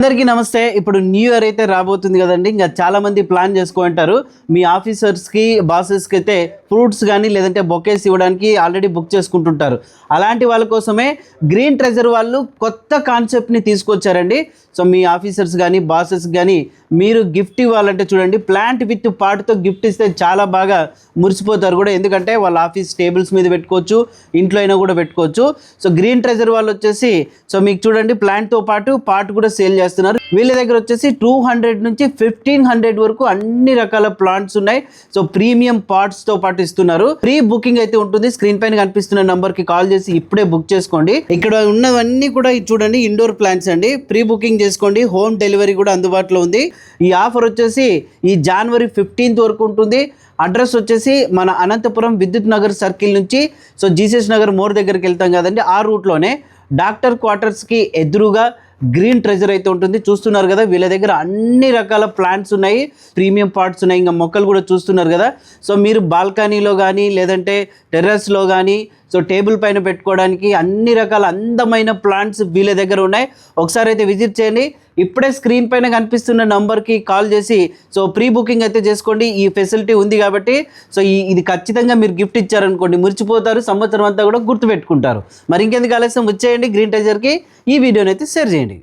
అందరికీ నమస్తే. ఇప్పుడు న్యూ ఇయర్ అయితే రాబోతుంది కదండి. ఇంకా చాలా మంది ప్లాన్ చేసుకుంటారు. మీ ఆఫీసర్స్కి బాసెస్కి అయితే ఫ్రూట్స్ కానీ లేదంటే బొకేస్ ఇవ్వడానికి ఆల్రెడీ బుక్ చేసుకుంటుంటారు. అలాంటి వాళ్ళ కోసమే గ్రీన్ ట్రెజర్ వాళ్ళు కొత్త కాన్సెప్ట్ని తీసుకొచ్చారండి. సో మీ ఆఫీసర్స్ కానీ బాసెస్ కానీ మీరు గిఫ్ట్ ఇవ్వాలంటే చూడండి, ప్లాంట్ విత్ పాట్తో గిఫ్ట్ ఇస్తే చాలా బాగా మురిసిపోతారు కూడా. ఎందుకంటే వాళ్ళ ఆఫీస్ టేబుల్స్ మీద పెట్టుకోవచ్చు, ఇంట్లో అయినా కూడా పెట్టుకోవచ్చు. సో గ్రీన్ ట్రెజర్ వాళ్ళు వచ్చేసి సో మీకు చూడండి ప్లాంట్తో పాటు పాట్ కూడా సేల్ చేస్తున్నారు. వీళ్ళ దగ్గర వచ్చేసి 200 నుంచి 1500 వరకు అన్ని రకాల ప్లాంట్స్ ఉన్నాయి. సో ప్రీమియం పాట్స్తో పాటు ఇస్తున్నారు. ప్రీ బుకింగ్ అయితే ఉంటుంది. స్క్రీన్ పైన కనిపిస్తున్న నంబర్కి కాల్ చేసి ఇప్పుడే బుక్ చేసుకోండి. ఇక్కడ ఉన్నవన్నీ కూడా చూడండి ఇండోర్ ప్లాంట్స్ అండి. ప్రీ బుకింగ్ చేసుకోండి. హోమ్ డెలివరీ కూడా అందుబాటులో ఉంది. ఈ ఆఫర్ వచ్చేసి ఈ జనవరి 15th వరకు ఉంటుంది. అడ్రస్ వచ్చేసి మన అనంతపురం విద్యుత్ నగర్ సర్కిల్ నుంచి సో జీసస్ నగర్ మోర్ దగ్గరికి వెళ్తాం కదండి, ఆ రూట్లోనే డాక్టర్ క్వార్టర్స్కి ఎదురుగా గ్రీన్ ట్రెజర్ అయితే ఉంటుంది. చూస్తున్నారు కదా, వీళ్ళ దగ్గర అన్ని రకాల ప్లాంట్స్ ఉన్నాయి, ప్రీమియం పాట్స్ ఉన్నాయి, ఇంకా మొక్కలు కూడా చూస్తున్నారు కదా. సో మీరు బాల్కనీలో కానీ లేదంటే టెర్రస్లో కానీ సో టేబుల్ పైన పెట్టుకోవడానికి అన్ని రకాల అందమైన ప్లాంట్స్ వీళ్ళ దగ్గర ఉన్నాయి. ఒకసారి అయితే విజిట్ చేయండి. ఇప్పుడే స్క్రీన్ పైన కనిపిస్తున్న నంబర్కి కాల్ చేసి సో ప్రీ బుకింగ్ అయితే చేసుకోండి. ఈ ఫెసిలిటీ ఉంది కాబట్టి సో ఇది ఖచ్చితంగా మీరు గిఫ్ట్ ఇచ్చారనుకోండి, మురిచిపోతారు, సంవత్సరం అంతా కూడా గుర్తుపెట్టుకుంటారు. మరి ఇంకెందుకు ఆలస్యం, వచ్చేయండి గ్రీన్ ట్రెజర్కి. ఈ వీడియోని అయితే షేర్ చేయండి.